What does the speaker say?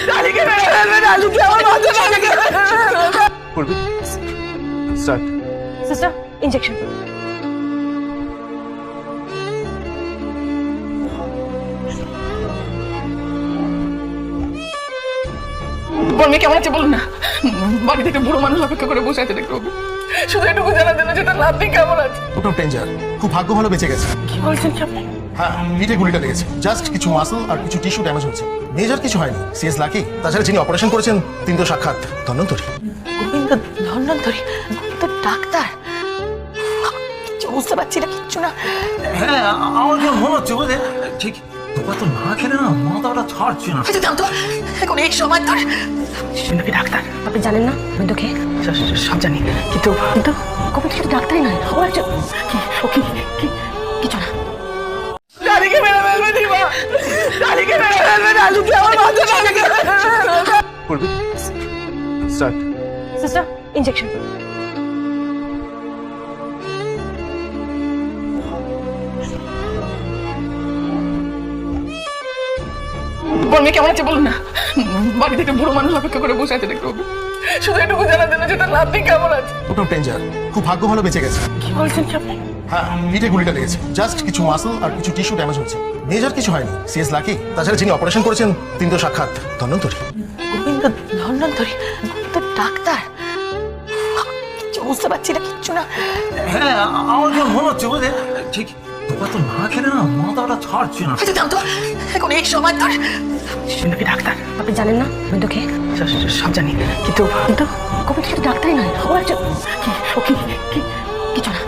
ডালিকে মেরে ফেলবে, ডালিকে আমার বাচ্চা ডালিকে করবি স্টার্ট। Sister injection. বর্মি কেমন আছে বলুন না। বাড়ি থেকে বুড়ো মানুষ অপেক্ষা করে বসে আছে দেখতে হবে, শুধু এটুকু জানার জন্য যে তার নাতনি কেমন আছে। ওটা ডেঞ্জার, খুব ভাগ্য ভালো বেঁচে গেছে। কি বলছেন কি আপনি? হ্যাঁ, পিঠে গুলিটা লেগেছে, জাস্ট কিছু মাসল আর কিছু টিস্যু ড্যামেজ হয়েছে, মেজর কিছু হয়নি। CS lucky. তাছাড়া যিনি অপারেশন করেছেন তিনি তো সাক্ষাৎ ধন্বন্তরী। গোবিন্দ ধন্বন্তরী তো ডাক্তার। কিচ্ছু বুঝতে পারছি না, কিচ্ছু না। হ্যাঁ, আমার কেমন মনে হচ্ছে বুঝলে, ঠিক তোমরা তো না খেলে না মাথাটা ছাড়ছে না। আচ্ছা দাম তো এখন এই সময় তোর নাকি ডাক্তার। আপনি জানেন না গোবিন্দ কে? সব জানি, কিন্তু কিন্তু গোবিন্দ শুধু ডাক্তারই নয়, ও একজন কি ও কি কিছু না। ডালিকে মেরে ফেলবে দিবা, ডালিকে মেরে ফেলবে, ডালিকে আমার বাচ্চা ডালিকে করবি স্টার্ট। Sister injection. বর্মি কেমন আছে বলুন না। বাড়ি থেকে বুড়ো মানুষ অপেক্ষা করে বসে আছে দেখতে হবে, শুধু এটুকু জানার জন্য যে তার নাতনি কেমন আছে। ওটা ডেঞ্জার, খুব ভাগ্য ভালো বেঁচে গেছে। কি বলছেন কি আপনি? হ্যাঁ, পিঠে গুলিটা লেগেছে, জাস্ট কিছু মাসল আর কিছু টিস্যু ড্যামেজ হয়েছে, মেজর কিছু হয়নি। CS lucky. তাছাড়া যিনি অপারেশন করেছেন তিনি তো সাক্ষাৎ ধন্বন্তরী। গোবিন্দ ধন্বন্তরী তো ডাক্তার। কিচ্ছু বুঝতে পারছি না, কিচ্ছু না। হ্যাঁ, আমার কেমন মনে হচ্ছে বুঝলে, ঠিক তোমরা তো না খেলে না মাথাটা ছাড়ছে না। আচ্ছা দাম তো এখন এই সময় তোর নাকি ডাক্তার। আপনি জানেন না গোবিন্দ কে? সব জানি, কিন্তু কিন্তু গোবিন্দ শুধু ডাক্তারই নয়, ও একজন কি ও কি কিছু না।